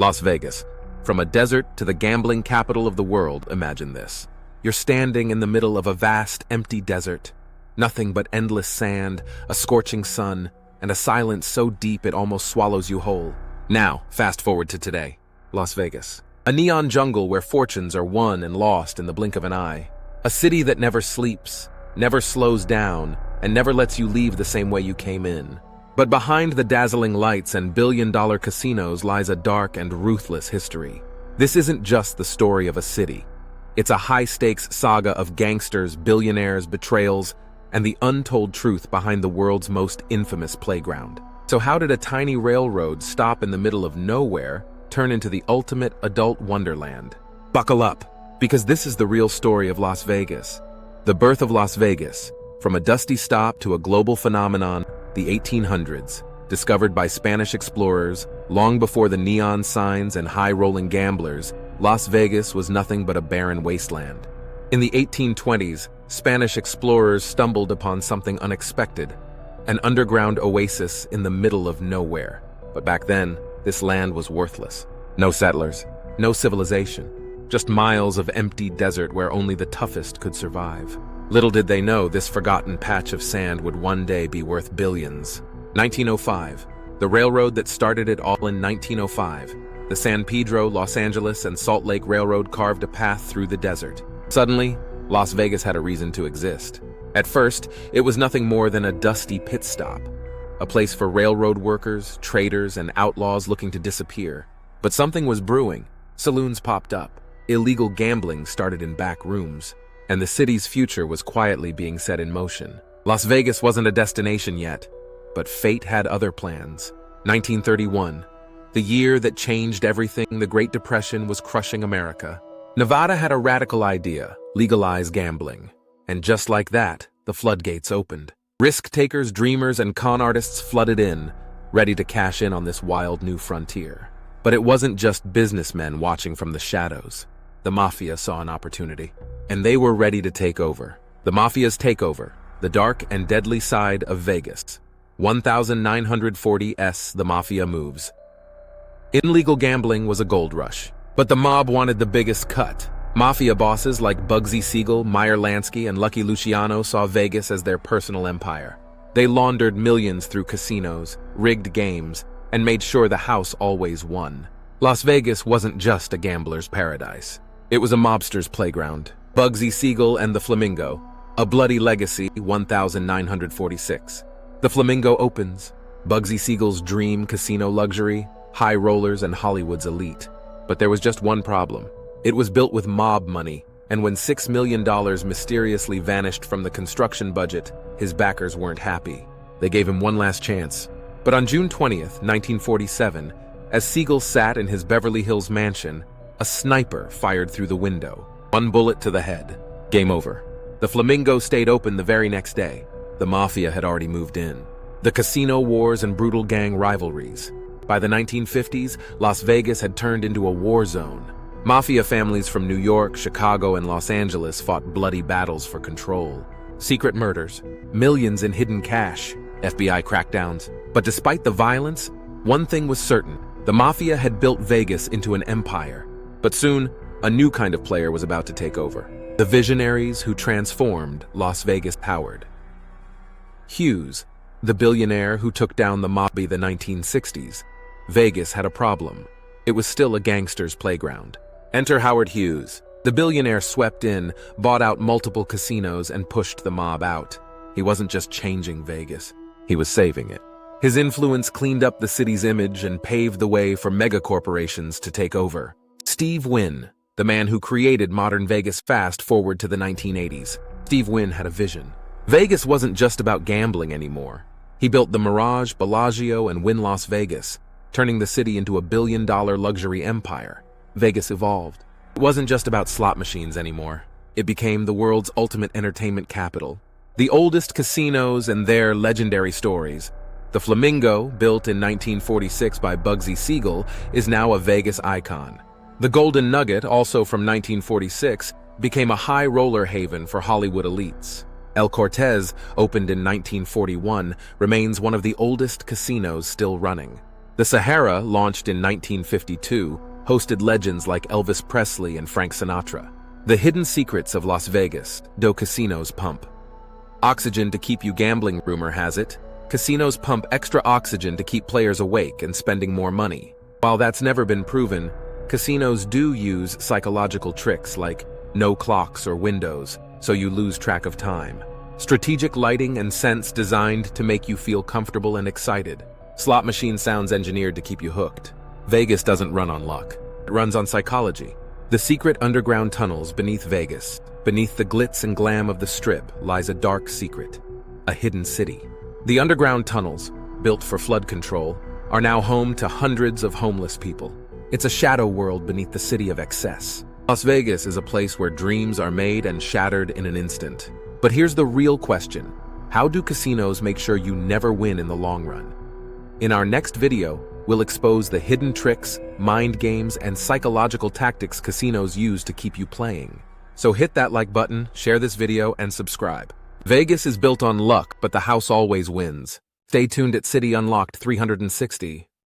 Las Vegas. From a desert to the gambling capital of the world, imagine this. You're standing in the middle of a vast, empty desert. Nothing but endless sand, a scorching sun, and a silence so deep it almost swallows you whole. Now, fast forward to today. Las Vegas. A neon jungle where fortunes are won and lost in the blink of an eye. A city that never sleeps, never slows down, and never lets you leave the same way you came in. But behind the dazzling lights and billion-dollar casinos lies a dark and ruthless history. This isn't just the story of a city. It's a high-stakes saga of gangsters, billionaires, betrayals, and the untold truth behind the world's most infamous playground. So how did a tiny railroad stop in the middle of nowhere turn into the ultimate adult wonderland? Buckle up, because this is the real story of Las Vegas. The birth of Las Vegas, from a dusty stop to a global phenomenon, the 1800s, discovered by Spanish explorers, long before the neon signs and high-rolling gamblers, Las Vegas was nothing but a barren wasteland. In the 1820s, Spanish explorers stumbled upon something unexpected, an underground oasis in the middle of nowhere. But back then, this land was worthless. No settlers, no civilization, just miles of empty desert where only the toughest could survive. Little did they know this forgotten patch of sand would one day be worth billions. 1905, the railroad that started it all in 1905. The San Pedro, Los Angeles, and Salt Lake Railroad carved a path through the desert. Suddenly, Las Vegas had a reason to exist. At first, it was nothing more than a dusty pit stop, a place for railroad workers, traders, and outlaws looking to disappear. But something was brewing. Saloons popped up. Illegal gambling started in back rooms, and the city's future was quietly being set in motion. Las Vegas wasn't a destination yet, but fate had other plans. 1931, the year that changed everything. The Great Depression was crushing America. Nevada had a radical idea: legalize gambling. And just like that, the floodgates opened. Risk-takers, dreamers, and con artists flooded in, ready to cash in on this wild new frontier. But it wasn't just businessmen watching from the shadows. The Mafia saw an opportunity, and they were ready to take over. The Mafia's takeover, the dark and deadly side of Vegas. 1940s, the Mafia moves. Illegal gambling was a gold rush, but the mob wanted the biggest cut. Mafia bosses like Bugsy, Siegel, Meyer, Lansky, and Lucky Luciano saw Vegas as their personal empire. They laundered millions through casinos, rigged games, and made sure the house always won. Las Vegas wasn't just a gambler's paradise. It was a mobster's playground. Bugsy, Siegel, and the Flamingo. A bloody legacy, 1946. The Flamingo opens. Bugsy Siegel's dream casino luxury, high rollers, and Hollywood's elite. But there was just one problem. It was built with mob money, and when $6 million mysteriously vanished from the construction budget, his backers weren't happy. They gave him one last chance. But on June 20th, 1947, as Siegel sat in his Beverly Hills mansion, a sniper fired through the window. One bullet to the head. Game over. The Flamingo stayed open the very next day. The Mafia had already moved in. The casino wars and brutal gang rivalries. By the 1950s, Las Vegas had turned into a war zone. Mafia families from New York, Chicago, and Los Angeles fought bloody battles for control. Secret murders, millions in hidden cash, FBI crackdowns. But despite the violence, one thing was certain: the Mafia had built Vegas into an empire. But soon, a new kind of player was about to take over. The visionaries who transformed Las Vegas powered. Hughes, the billionaire who took down the mob in the 1960s. Vegas had a problem. It was still a gangster's playground. Enter Howard Hughes. The billionaire swept in, bought out multiple casinos, and pushed the mob out. He wasn't just changing Vegas, he was saving it. His influence cleaned up the city's image and paved the way for megacorporations to take over. Steve Wynn, the man who created modern Vegas. Fast forward to the 1980s. Steve Wynn had a vision. Vegas wasn't just about gambling anymore. He built the Mirage, Bellagio, and Wynn Las Vegas, turning the city into a billion-dollar luxury empire. Vegas evolved. It wasn't just about slot machines anymore. It became the world's ultimate entertainment capital. The oldest casinos and their legendary stories. The Flamingo, built in 1946 by Bugsy Siegel, is now a Vegas icon. The Golden Nugget, also from 1946, became a high roller haven for Hollywood elites. El Cortez, opened in 1941, remains one of the oldest casinos still running. The Sahara, launched in 1952, hosted legends like Elvis Presley and Frank Sinatra. The hidden secrets of Las Vegas, do casinos pump oxygen to keep you gambling, rumor has it. Casinos pump extra oxygen to keep players awake and spending more money. While that's never been proven, casinos do use psychological tricks like no clocks or windows, so you lose track of time. Strategic lighting and scents designed to make you feel comfortable and excited. Slot machine sounds engineered to keep you hooked. Vegas doesn't run on luck. It runs on psychology. The secret underground tunnels beneath Vegas, beneath the glitz and glam of the Strip, lies a dark secret, a hidden city. The underground tunnels, built for flood control, are now home to hundreds of homeless people. It's a shadow world beneath the city of excess. Las Vegas is a place where dreams are made and shattered in an instant. But here's the real question. How do casinos make sure you never win in the long run? In our next video, we'll expose the hidden tricks, mind games, and psychological tactics casinos use to keep you playing. So hit that like button, share this video, and subscribe. Vegas is built on luck, but the house always wins. Stay tuned at City Unlocked 360.